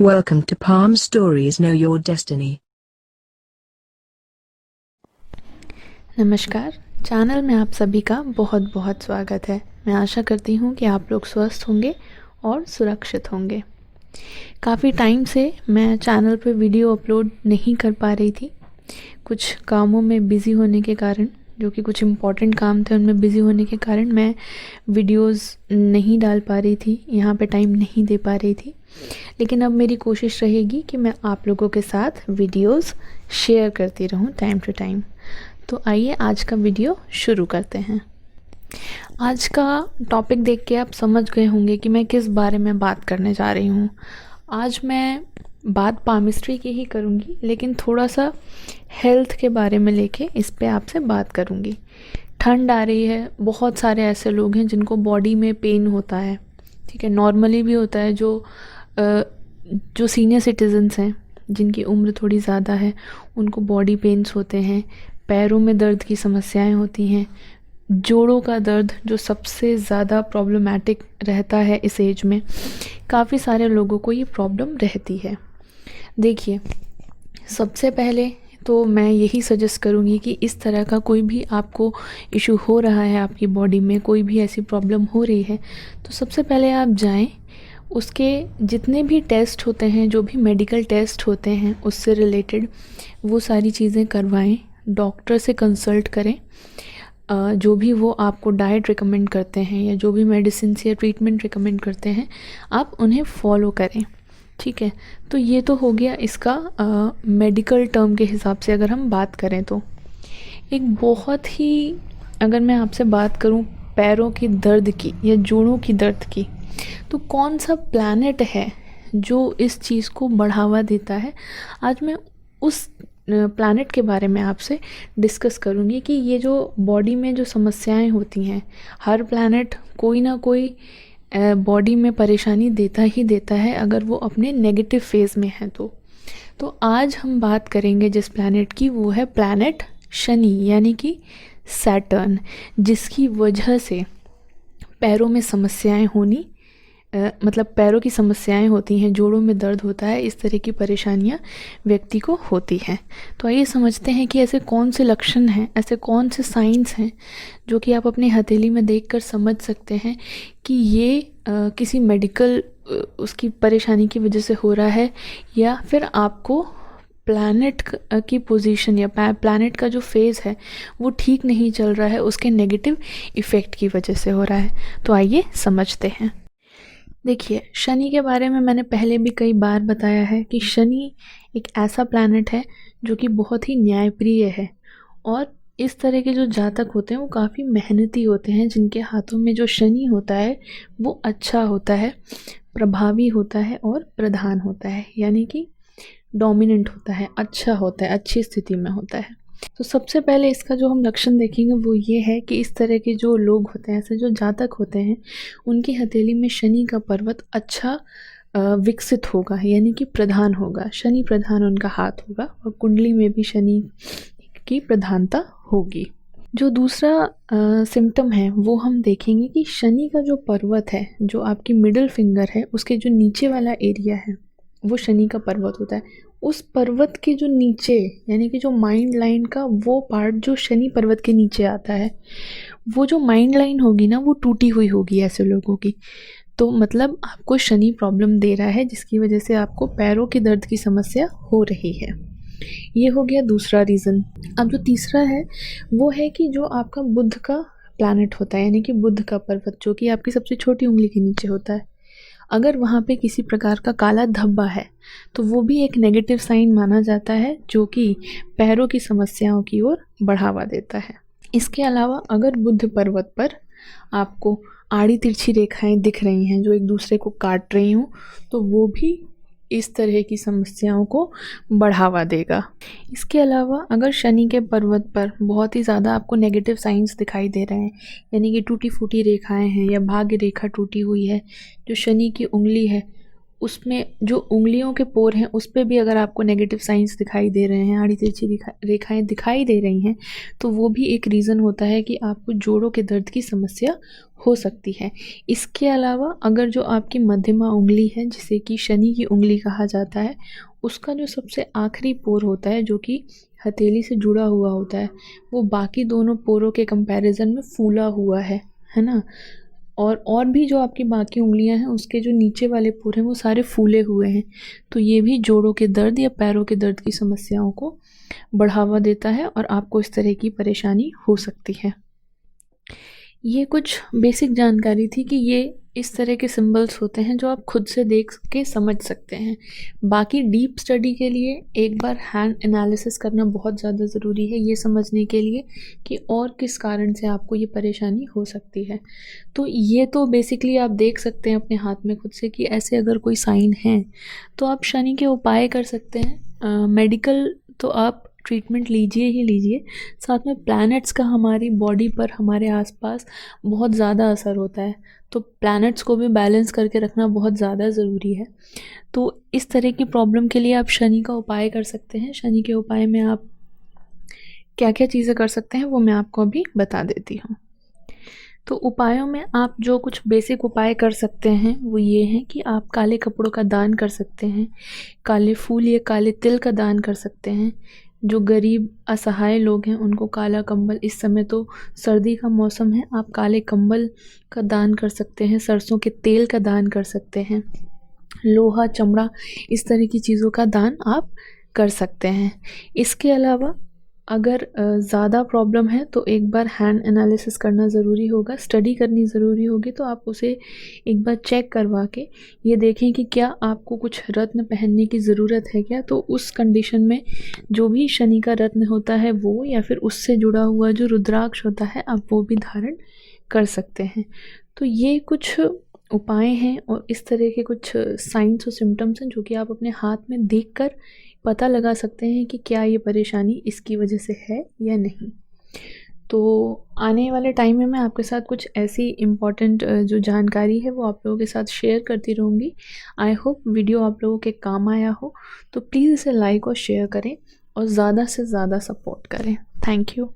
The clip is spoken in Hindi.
Welcome to Palm Stories Know Your Destiny. नमस्कार, चैनल में आप सभी का बहुत बहुत स्वागत है। मैं आशा करती हूँ कि आप लोग स्वस्थ होंगे और सुरक्षित होंगे। काफ़ी टाइम से मैं चैनल पे वीडियो अपलोड नहीं कर पा रही थी, कुछ कामों में बिज़ी होने के कारण, जो कि कुछ इम्पॉर्टेंट काम थे उनमें बिज़ी होने के कारण मैं वीडियोस नहीं डाल पा रही थी, यहाँ पे टाइम नहीं दे पा रही थी। लेकिन अब मेरी कोशिश रहेगी कि मैं आप लोगों के साथ वीडियोस शेयर करती रहूँ टाइम टू टाइम। तो आइए आज का वीडियो शुरू करते हैं। आज का टॉपिक देख के आप समझ गए होंगे कि मैं किस बारे में बात करने जा रही हूँ। आज मैं बात पामिस्ट्री की ही करूँगी, लेकिन थोड़ा सा हेल्थ के बारे में लेके इस पे आपसे बात करूँगी। ठंड आ रही है, बहुत सारे ऐसे लोग हैं जिनको बॉडी में पेन होता है, ठीक है, नॉर्मली भी होता है। जो सीनियर सिटीजन्स हैं, जिनकी उम्र थोड़ी ज़्यादा है, उनको बॉडी पेन्स होते हैं, पैरों में दर्द की समस्याएं होती हैं, जोड़ों का दर्द जो सबसे ज़्यादा प्रॉब्लमैटिक रहता है इस एज में। काफ़ी सारे लोगों को ये प्रॉब्लम रहती है। देखिए, सबसे पहले तो मैं यही सजेस्ट करूँगी कि इस तरह का कोई भी आपको इशू हो रहा है, आपकी बॉडी में कोई भी ऐसी प्रॉब्लम हो रही है, तो सबसे पहले आप जाएं, उसके जितने भी टेस्ट होते हैं, जो भी मेडिकल टेस्ट होते हैं उससे रिलेटेड, वो सारी चीज़ें करवाएं, डॉक्टर से कंसल्ट करें। जो भी वो आपको डाइट रिकमेंड करते हैं या जो भी मेडिसिन या ट्रीटमेंट रिकमेंड करते हैं, आप उन्हें फॉलो करें, ठीक है। तो ये तो हो गया इसका मेडिकल टर्म के हिसाब से अगर हम बात करें तो। एक बहुत ही, अगर मैं आपसे बात करूं पैरों की दर्द की या जोड़ों की दर्द की, तो कौन सा प्लैनेट है जो इस चीज़ को बढ़ावा देता है, आज मैं उस प्लैनेट के बारे में आपसे डिस्कस करूँगी कि ये जो बॉडी में जो समस्याएं होती हैं, हर प्लैनेट कोई ना कोई बॉडी में परेशानी देता ही देता है, अगर वो अपने नेगेटिव फेज़ में है तो आज हम बात करेंगे जिस प्लैनेट की, वो है प्लैनेट शनि, यानी कि सैटर्न, जिसकी वजह से पैरों में समस्याएं होनी, मतलब पैरों की समस्याएं होती हैं, जोड़ों में दर्द होता है, इस तरह की परेशानियां व्यक्ति को होती हैं। तो आइए समझते हैं कि ऐसे कौन से लक्षण हैं, ऐसे कौन से साइंस हैं जो कि आप अपनी हथेली में देखकर समझ सकते हैं कि ये किसी मेडिकल उसकी परेशानी की वजह से हो रहा है, या फिर आपको प्लैनेट की पोजीशन या प्लैनेट का जो फेज़ है वो ठीक नहीं चल रहा है, उसके नेगेटिव इफ़ेक्ट की वजह से हो रहा है। तो आइए समझते हैं। देखिए, शनि के बारे में मैंने पहले भी कई बार बताया है कि शनि एक ऐसा प्लैनेट है जो कि बहुत ही न्यायप्रिय है, और इस तरह के जो जातक होते हैं वो काफ़ी मेहनती होते हैं। जिनके हाथों में जो शनि होता है वो अच्छा होता है, प्रभावी होता है और प्रधान होता है, यानी कि डोमिनेंट होता है, अच्छा होता है, अच्छी स्थिति में होता है। तो सबसे पहले इसका जो हम लक्षण देखेंगे वो ये है कि इस तरह के जो लोग होते हैं, ऐसे जो जातक होते हैं, उनकी हथेली में शनि का पर्वत अच्छा विकसित होगा, यानी कि प्रधान होगा, शनि प्रधान उनका हाथ होगा, और कुंडली में भी शनि की प्रधानता होगी। जो दूसरा सिम्टम है वो हम देखेंगे कि शनि का जो पर्वत है, जो आपकी मिडिल फिंगर है, उसके जो नीचे वाला एरिया है वो शनि का पर्वत होता है। उस पर्वत के जो नीचे, यानी कि जो माइंड लाइन का वो पार्ट जो शनि पर्वत के नीचे आता है, वो जो माइंड लाइन होगी ना, वो टूटी हुई होगी ऐसे लोगों की। तो मतलब आपको शनि प्रॉब्लम दे रहा है, जिसकी वजह से आपको पैरों की दर्द की समस्या हो रही है। ये हो गया दूसरा रीज़न। अब जो तीसरा है वो है कि जो आपका बुध का प्लैनेट होता है, यानी कि बुध का पर्वत, जो कि आपकी सबसे छोटी उंगली के नीचे होता है, अगर वहाँ पे किसी प्रकार का काला धब्बा है तो वो भी एक नेगेटिव साइन माना जाता है, जो कि पैरों की समस्याओं की ओर बढ़ावा देता है। इसके अलावा अगर बुध पर्वत पर आपको आड़ी तिरछी रेखाएं दिख रही हैं जो एक दूसरे को काट रही हों, तो वो भी इस तरह की समस्याओं को बढ़ावा देगा। इसके अलावा अगर शनि के पर्वत पर बहुत ही ज़्यादा आपको नेगेटिव साइंस दिखाई दे रहे हैं, यानी कि टूटी फूटी रेखाएं हैं या भाग्य रेखा टूटी हुई है, जो शनि की उंगली है उसमें जो उंगलियों के पोर हैं उस पे भी अगर आपको नेगेटिव साइंस दिखाई दे रहे हैं, आड़ी तिरछी रेखाएं दिखाई दे रही हैं, तो वो भी एक रीज़न होता है कि आपको जोड़ों के दर्द की समस्या हो सकती है। इसके अलावा अगर जो आपकी मध्यमा उंगली है, जिसे कि शनि की उंगली कहा जाता है, उसका जो सबसे आखिरी पोर होता है जो कि हथेली से जुड़ा हुआ होता है, वो बाकी दोनों पोरों के कंपैरिजन में फूला हुआ है ना। और भी जो आपकी बाकी उंगलियां हैं उसके जो नीचे वाले पोर हैं वो सारे फूले हुए हैं, तो ये भी जोड़ों के दर्द या पैरों के दर्द की समस्याओं को बढ़ावा देता है और आपको इस तरह की परेशानी हो सकती है। ये कुछ बेसिक जानकारी थी कि ये इस तरह के सिंबल्स होते हैं जो आप खुद से देख के समझ सकते हैं। बाकी डीप स्टडी के लिए एक बार हैंड एनालिसिस करना बहुत ज़्यादा ज़रूरी है, ये समझने के लिए कि और किस कारण से आपको ये परेशानी हो सकती है। तो ये तो बेसिकली आप देख सकते हैं अपने हाथ में खुद से कि ऐसे अगर कोई साइन हैं तो आप शनि के उपाय कर सकते हैं। मेडिकल तो आप ट्रीटमेंट लीजिए ही लीजिए, साथ में प्लैनेट्स का हमारी बॉडी पर, हमारे आसपास बहुत ज़्यादा असर होता है, तो प्लैनेट्स को भी बैलेंस करके रखना बहुत ज़्यादा ज़रूरी है। तो इस तरह की प्रॉब्लम के लिए आप शनि का उपाय कर सकते हैं। शनि के उपाय में आप क्या क्या चीज़ें कर सकते हैं वो मैं आपको अभी बता देती हूँ। तो उपायों में आप जो कुछ बेसिक उपाय कर सकते हैं वो ये हैं कि आप काले कपड़ों का दान कर सकते हैं, काले फूल या काले तिल का दान कर सकते हैं। जो गरीब असहाय लोग हैं उनको काला कंबल, इस समय तो सर्दी का मौसम है, आप काले कंबल का दान कर सकते हैं, सरसों के तेल का दान कर सकते हैं, लोहा, चमड़ा, इस तरह की चीज़ों का दान आप कर सकते हैं। इसके अलावा अगर ज़्यादा प्रॉब्लम है तो एक बार हैंड एनालिसिस करना ज़रूरी होगा, स्टडी करनी ज़रूरी होगी, तो आप उसे एक बार चेक करवा के ये देखें कि क्या आपको कुछ रत्न पहनने की ज़रूरत है क्या। तो उस कंडीशन में जो भी शनि का रत्न होता है वो, या फिर उससे जुड़ा हुआ जो रुद्राक्ष होता है, आप वो भी धारण कर सकते हैं। तो ये कुछ उपाय हैं और इस तरह के कुछ साइंस और सिम्टम्स हैं जो कि आप अपने हाथ में देखकर पता लगा सकते हैं कि क्या ये परेशानी इसकी वजह से है या नहीं। तो आने वाले टाइम में मैं आपके साथ कुछ ऐसी इम्पॉर्टेंट जो जानकारी है वो आप लोगों के साथ शेयर करती रहूँगी। आई होप वीडियो आप लोगों के काम आया हो, तो प्लीज़ इसे लाइक और शेयर करें और ज़्यादा से ज़्यादा सपोर्ट करें। Thank you.